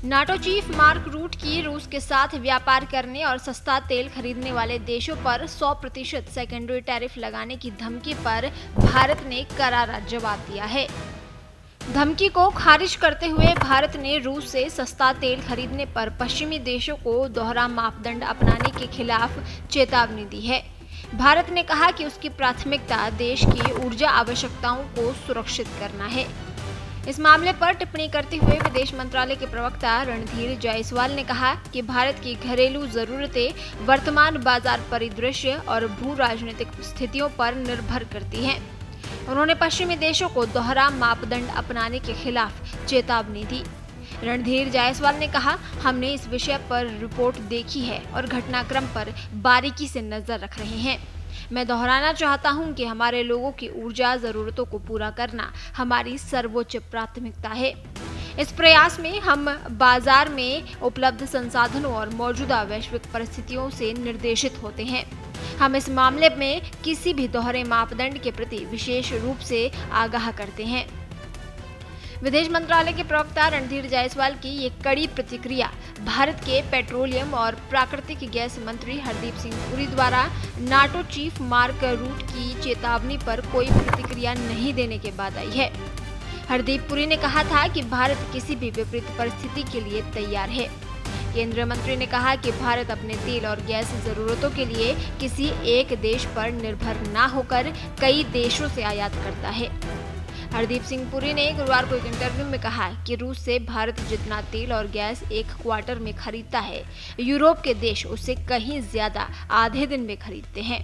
NATO chief mark root की रूस के साथ व्यापार करने और सस्ता तेल खरीदने वाले देशों पर 100% सेकेंडरी टैरिफ लगाने की धमकी पर भारत ने करारा जवाब दिया है। धमकी को खारिज करते हुए भारत ने रूस से सस्ता तेल खरीदने पर पश्चिमी देशों को दोहरा मापदंड अपनाने के खिलाफ चेतावनी दी है। भारत ने कहा कि उसकी प्राथमिकता देश की ऊर्जा आवश्यकताओं को सुरक्षित करना है। इस मामले पर टिप्पणी करते हुए विदेश मंत्रालय के प्रवक्ता रणधीर जायसवाल ने कहा कि भारत की घरेलू जरूरतें वर्तमान बाजार परिदृश्य और भू राजनीतिक स्थितियों पर निर्भर करती हैं। उन्होंने पश्चिमी देशों को दोहरा मापदंड अपनाने के खिलाफ चेतावनी दी। रणधीर जायसवाल ने कहा, हमने इस विषय पर रिपोर्ट देखी है और घटनाक्रम पर बारीकी से नजर रख रहे हैं। मैं दोहराना चाहता हूं कि हमारे लोगों की ऊर्जा जरूरतों को पूरा करना हमारी सर्वोच्च प्राथमिकता है। इस प्रयास में हम बाजार में उपलब्ध संसाधनों और मौजूदा वैश्विक परिस्थितियों से निर्देशित होते हैं। हम इस मामले में किसी भी दोहरे मापदंड के प्रति विशेष रूप से आगाह करते हैं। विदेश मंत्रालय के प्रवक्ता रणधीर जायसवाल की ये कड़ी प्रतिक्रिया भारत के पेट्रोलियम और प्राकृतिक गैस मंत्री हरदीप सिंह पुरी द्वारा नाटो चीफ मार्क रूट की चेतावनी पर कोई प्रतिक्रिया नहीं देने के बाद आई है। हरदीप पुरी ने कहा था कि भारत किसी भी विपरीत परिस्थिति के लिए तैयार है। केंद्रीय मंत्री ने कहा कि भारत अपने तेल और गैस जरूरतों के लिए किसी एक देश पर निर्भर न होकर कई देशों से आयात करता है। हरदीप सिंह पुरी ने गुरुवार को एक इंटरव्यू में कहा कि रूस से भारत जितना तेल और गैस एक क्वार्टर में खरीदता है, यूरोप के देश उससे कहीं ज्यादा आधे दिन में खरीदते हैं।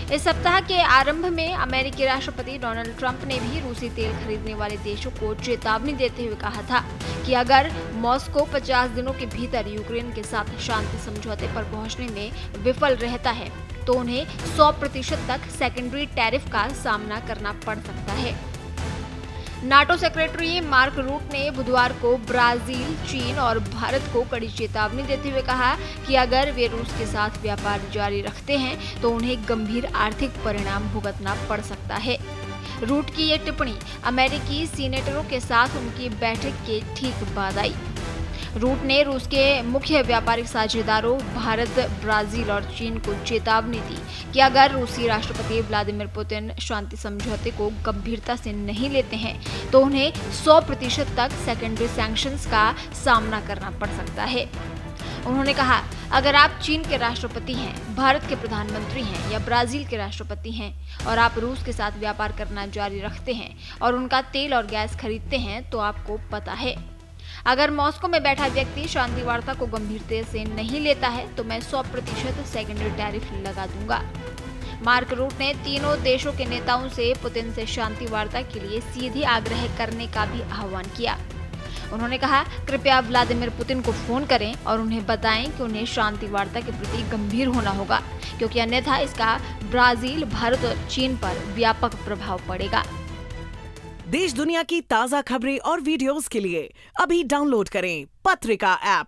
इस सप्ताह के आरंभ में अमेरिकी राष्ट्रपति डोनाल्ड ट्रंप ने भी रूसी तेल खरीदने वाले देशों को चेतावनी देते हुए कहा था कि अगर मॉस्को 50 दिनों के भीतर यूक्रेन के साथ शांति समझौते पर पहुंचने में विफल रहता है तो उन्हें 100% तक सेकेंडरी टैरिफ का सामना करना पड़ सकता है। नाटो सेक्रेटरी मार्क रूट ने बुधवार को ब्राजील, चीन और भारत को कड़ी चेतावनी देते हुए कहा कि अगर वे रूस के साथ व्यापार जारी रखते हैं तो उन्हें गंभीर आर्थिक परिणाम भुगतना पड़ सकता है। रूट की ये टिप्पणी अमेरिकी सीनेटरों के साथ उनकी बैठक के ठीक बाद आई। रूट ने रूस के मुख्य व्यापारिक साझेदारों भारत, ब्राजील और चीन को चेतावनी दी कि अगर रूसी राष्ट्रपति व्लादिमीर पुतिन शांति समझौते को गंभीरता से नहीं लेते हैं तो उन्हें 100% तक सेकेंडरी सैंक्शंस का सामना करना पड़ सकता है। उन्होंने कहा, अगर आप चीन के राष्ट्रपति हैं, भारत के प्रधानमंत्री हैं या ब्राजील के राष्ट्रपति हैं और आप रूस के साथ व्यापार करना जारी रखते हैं और उनका तेल और गैस खरीदते हैं तो आपको पता है, अगर मॉस्को में बैठा व्यक्ति शांति वार्ता को गंभीरता से नहीं लेता है तो मैं 100% सेकेंडरी टैरिफ लगा दूंगा। मार्क रूट ने तीनों देशों के नेताओं से पुतिन से शांति वार्ता के लिए सीधे आग्रह करने का भी आह्वान किया। उन्होंने कहा, कृपया व्लादिमीर पुतिन को फोन करें और उन्हें बताएं कि उन्हें शांति वार्ता के प्रति गंभीर होना होगा, क्योंकि अन्यथा इसका ब्राजील, भारत और चीन पर व्यापक प्रभाव पड़ेगा। देश दुनिया की ताज़ा खबरें और वीडियोस के लिए अभी डाउनलोड करें पत्रिका ऐप।